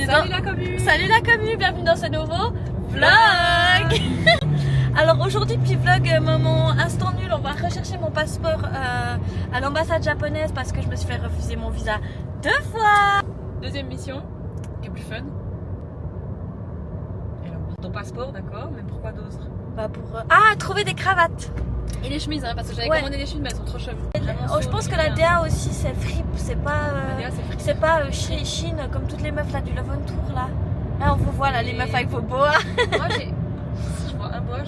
bienvenue Salut la commu. Salut la commu, bienvenue dans ce nouveau vlog. Alors aujourd'hui, petit vlog moment instant nul, on va rechercher mon passeport à l'ambassade japonaise parce que je me suis fait refuser mon visa 2 fois. Deuxième mission, qui est plus fun. Alors, ton passeport, d'accord, mais pourquoi d'autres? Bah pour trouver des cravates. Et les chemises, hein, parce que j'avais Ouais. commandé des chemises, mais elles sont trop chum. Oh, je pense que la DA aussi c'est fripe, c'est pas DA, c'est fripe. c'est pas Chine comme toutes les meufs là du Love on Tour là. Là on vous voit là les meufs avec vos boas. Moi, si je vois un bois,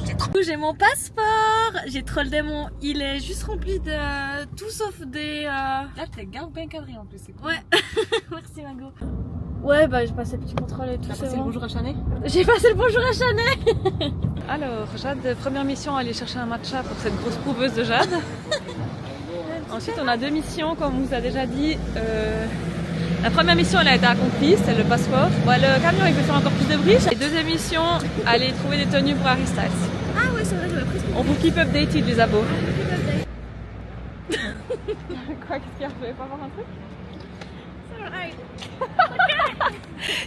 j'ai trop. J'ai mon passeport, j'ai trollé mon. Il est juste rempli de tout sauf des. Là, t'es bien cadré en plus, c'est cool. Ouais, merci Mago. Ouais, bah j'ai passé le petit contrôle et tout. T'as c'est passé le bon. bonjour à Chanet? J'ai passé le bonjour à Chanel. Alors, Jade, première mission, aller chercher un matcha pour cette grosse prouveuse de Jade. Ensuite, on a deux missions, comme on vous a déjà dit. La première mission, elle a été accomplie, c'est le passeport. Bon, le camion, il peut faire encore plus de bruit. Et deuxième mission, aller trouver des tenues pour Harry Styles. Ah ouais, c'est vrai, j'avais pris ce On vous keep updated, les abos. Quoi, qu'est-ce qu'il y a? Vous voulez pas voir un truc?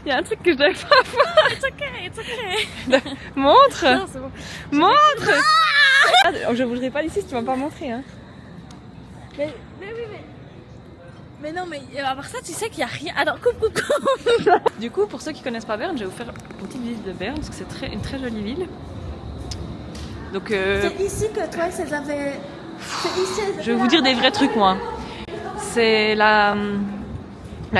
Il y a un truc que je devais pas voir. It's okay. Montre! Non, c'est bon. Montre! Ah, je voudrais pas d'ici si tu m'as pas montré. Hein. Mais oui. Mais non, mais à part ça, tu sais qu'il y a rien. Alors, coupe. Du coup, pour ceux qui connaissent pas Berne, je vais vous faire une petite visite de Berne parce que c'est une très jolie ville. Donc, C'est ici que toi, elles avaient. C'est ici. je vais vous dire des vrais trucs, moi. C'est la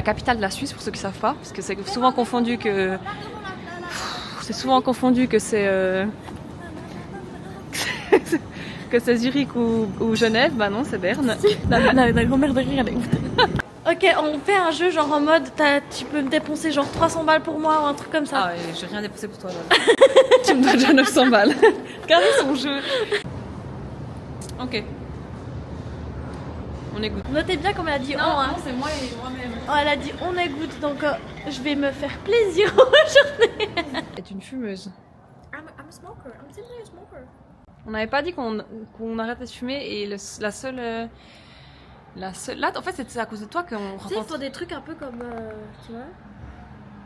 capitale de la Suisse, pour ceux qui savent pas, parce que c'est souvent confondu que. C'est souvent confondu que c'est. que c'est Zurich ou Genève. Bah non, c'est Berne. La grand-mère de rire, elle est ouf. Ok, on fait un jeu genre en mode tu peux me dépenser genre 300 balles pour moi ou un truc comme ça. Ah, ouais, j'ai rien dépensé pour toi, là. Tu me dois déjà 900 balles. Regardez son jeu. Ok. On écoute. Notez bien comme elle a dit on, hein. c'est moi et moi-même. Oh, elle a dit on écoute donc je vais me faire plaisir aujourd'hui. C'est une fumeuse. I'm a smoker, I'm simply a smoker. On n'avait pas dit qu'on arrêtait de fumer et la seule. Là, en fait, c'est à cause de toi qu'on Tu sais, il rencontre. faut des trucs un peu comme. Tu vois.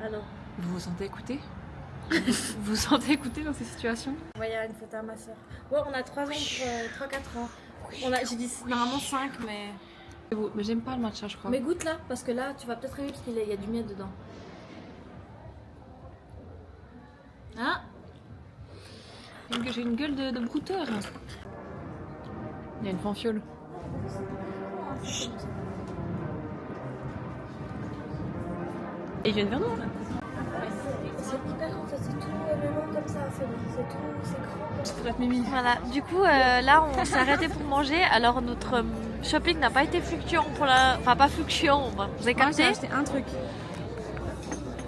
Alors. Vous vous sentez écouté? Vous vous sentez écouté dans ces situations? On va y avoir une photo à ma soeur. Ouais, on a 3 ans pour 3-4 ans. J'ai dit normalement 5, mais. Mais j'aime pas le matcha, je crois. Mais goûte là, parce que là, tu vas peut-être aimer parce qu'il y a du miel dedans. Ah! J'ai une gueule de brouteur. Il y a une fanfiole. Et ils viennent vers nous. C'est hyper grand, c'est tout le long comme ça, c'est tout, c'est grand. Ça pourrait être Mimi. Voilà, du coup là on s'est arrêté pour manger, alors notre shopping n'a pas été fluctuant pour la... Enfin pas fluctuant, vous avez Moi, capté? j'ai acheté un truc.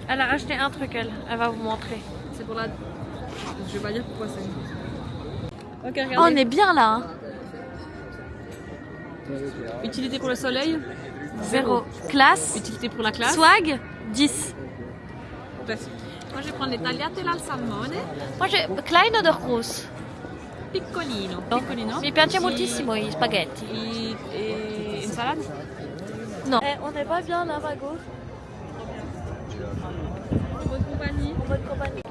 Elle a acheté un truc, elle va vous montrer. C'est pour la. Je vais pas dire pourquoi c'est. Ok, regardez. Oh, on est bien là, hein. Utilité pour le soleil, 0. Classe, utilité pour la classe. swag, 10. Bref. Moi, je vais prendre les tagliatelle al salmone, Moi j'ai klein oder groß? piccolino. Piccolino. Mi piace moltissimo i spaghetti. Et une salade. Non. On n'est pas bien là, Mago. Bonne compagnie. En bonne compagnie.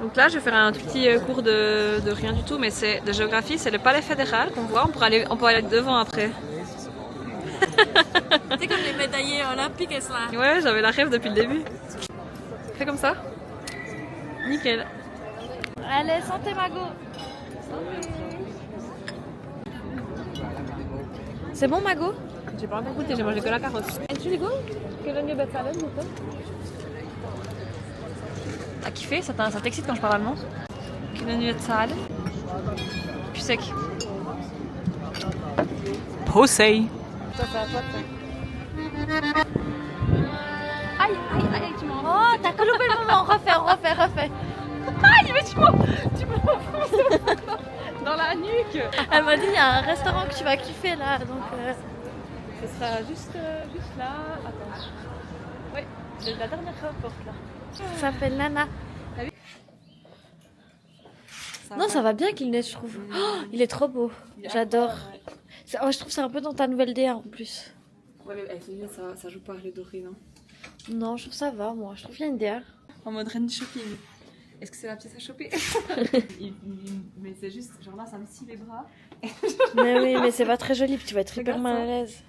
Donc là, je vais faire un tout petit cours de rien du tout, mais c'est de géographie. C'est le palais fédéral qu'on voit. On peut aller devant après. C'est comme les médaillés olympiques et ça. Ouais, j'avais la rêve depuis le début. Fais comme ça. Nickel. Allez, santé Mago. C'est bon Mago? J'ai pas encore goûté, j'ai mangé que la carotte. Entschuldigung, können wir bezahlen bitte? T'as kiffé? Ça t'excite quand je parle allemand? Können wir zahlen? Plus sec. Posey. Ça c'est à toi de faire. Aïe, tu m'en. Oh, t'as que loupé le moment. Refais. Aïe, mais tu m'enfonces dans la nuque. Elle m'a dit il y a un restaurant que tu vas kiffer là, donc. Ce sera juste là. Attends. Oui, la dernière porte là. Ça s'appelle Nana. T'as vu? Non, ça va bien qu'il neige, je trouve. Oh, il est trop beau. J'adore. Je trouve que c'est un peu dans ta nouvelle DA en plus. Ouais, mais avec ça joue pas les dorés, non? Non, je trouve ça va, moi. Je trouve qu'il y a une DA. En mode reine du shopping. Est-ce que c'est la pièce à choper? Mais c'est juste, genre là, ça me scie les bras. Mais oui, mais c'est pas très joli, puis tu vas être hyper mal à l'aise.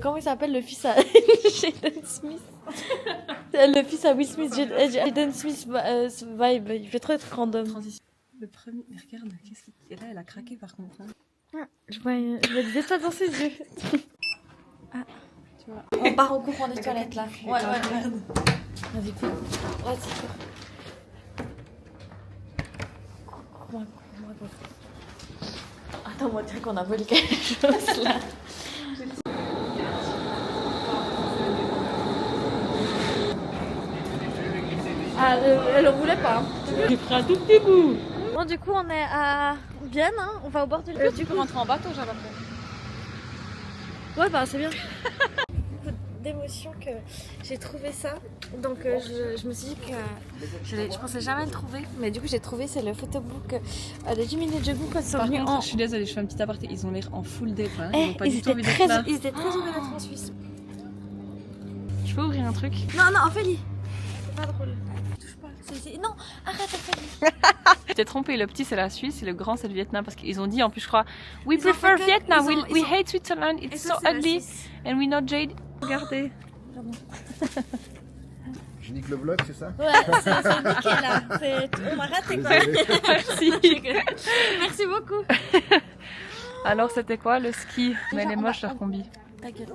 Comment il s'appelle le fils à Jaden Smith? Le fils à Will Smith, Jaden Smith vibe, il fait trop être random. Transition. Le premier, mais regarde, qu'est-ce qu'il... Et là, elle a craqué par contre. Hein. Je vois des étoiles dans ses yeux. Ah, tu vois. On part au courant des toilettes là. Ouais, merde. Vas-y, cours. Vas-y, cours. Cours-moi. Attends, moi, dirais qu'on a volé quelque chose là. Ah, elle en voulait pas. J'ai pris un tout petit bout. Bon, du coup, on est à Vienne, hein. On va au bord du lac. Tu peux rentrer en bateau, j'ai après. Ouais, bah c'est bien. Beaucoup d'émotion que j'ai trouvé ça. Donc je me suis dit que je pensais jamais le trouver. Mais du coup, j'ai trouvé, c'est le photobook de Jimmy et Jogu quand ils sont Par venus contre, en... je suis désolée, je fais un petit aparté. Ils ont l'air en full date. Hein. Eh, Ils ont pas du tout envie d'être là. ils étaient très heureux d'être en Suisse. Je peux ouvrir un truc? Non, Ophélie. C'est pas drôle. Touche pas. Non, arrête Ophélie. Tu t'es trompé, le petit c'est la Suisse et le grand c'est le Vietnam parce qu'ils ont dit en plus je crois We Ils ont prefer fait que- Vietnam, ils we ont- hate Switzerland, Et it's ça, so c'est la ugly Suisse. and we not Jade. Regardez. Je nique le vlog, c'est ça? Ouais, c'est niqué là. On m'a raté quoi. Désolé. Merci. Merci beaucoup. Alors c'était quoi le ski? Mais elle est on moche va- leur combi. Ta gueule.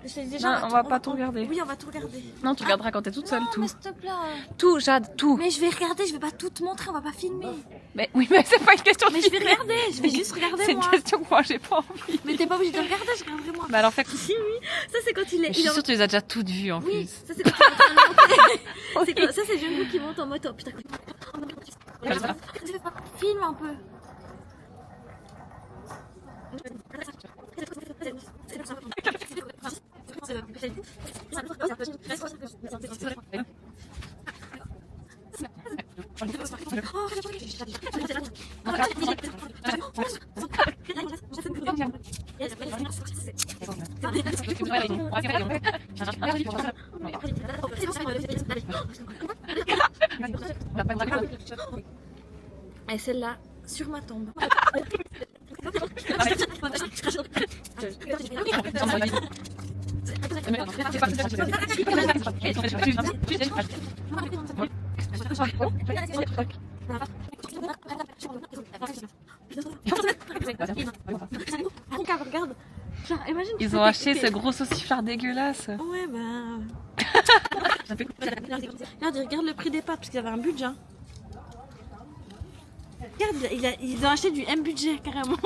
Je t'ai dit Non, déjà, on va pas tout regarder. Oui, on va tout regarder. Non, tu regarderas quand t'es toute seule Non, tout. mais s'il te plaît. Tout, Jade, tout. Mais je vais regarder, je vais pas tout te montrer, on va pas filmer. Mais oui, mais c'est pas une question de Mais je vais filmer. regarder, je vais juste regarder C'est une moi. question que moi j'ai pas envie. Mais t'es pas obligé de regarder, je regarderai moi. Mais alors fais. Si, oui. Ça, c'est quand il est. Je suis sûre que tu les as déjà toutes vues en Oui, plus. ça, c'est quand il est en train de monter. Ça, c'est Jungkook qui monte en moto. Putain, filme un peu. Et celle-là, sur ma tombe. Regarde. Genre, imagine. Ils ont acheté ce gros sauciflard dégueulasse. Ouais, bah. Regarde le prix des pâtes parce qu'il y avait un budget. Regarde, ils ont acheté du M budget carrément.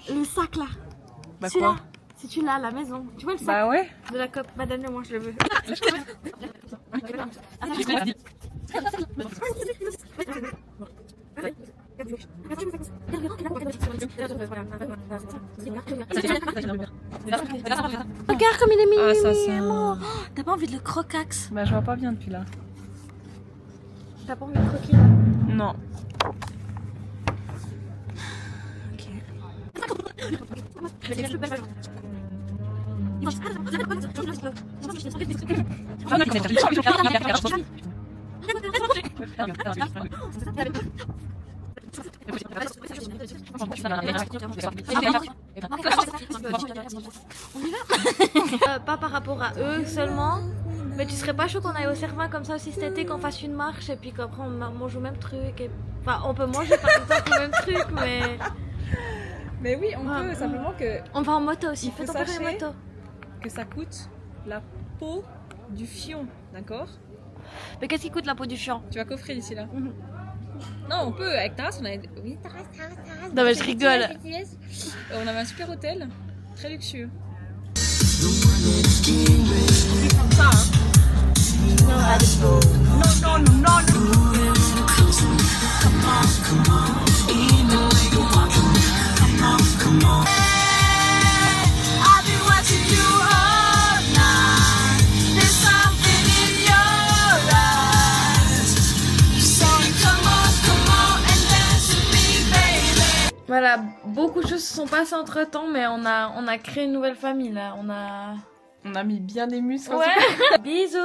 Le sac là. Bah Celui-là. quoi? Si tu l'as à la maison. Tu vois le sac Bah ouais. de la COP. Madame, moi je le veux. Regarde comme il est mignon. Ah, ça, c'est un- T'as pas envie de le crocax? Bah je vois pas bien depuis là. T'as pas envie de croquer là? Non. Pas par rapport à eux seulement, mais tu serais pas chaud qu'on aille au Cervin comme ça aussi cet été, qu'on fasse une marche et puis qu'après on mange au même truc. Enfin, on peut manger par exemple au même truc, mais oui, on peut, simplement que on va en moto aussi. Il faut Fais ton permis sachez- moto. ça coûte la peau du fion, d'accord? Mais qu'est-ce qui coûte la peau du fion? Tu vas coffrer d'ici là. Mhm. Non, on peut, avec Taras, on avait... Oui, Taras. Non mais je rigole. On avait un super hôtel, très luxueux. Voilà, beaucoup de choses se sont passées entre temps, mais on a créé une nouvelle famille là. On a mis bien des muscles. Ouais. Bisous.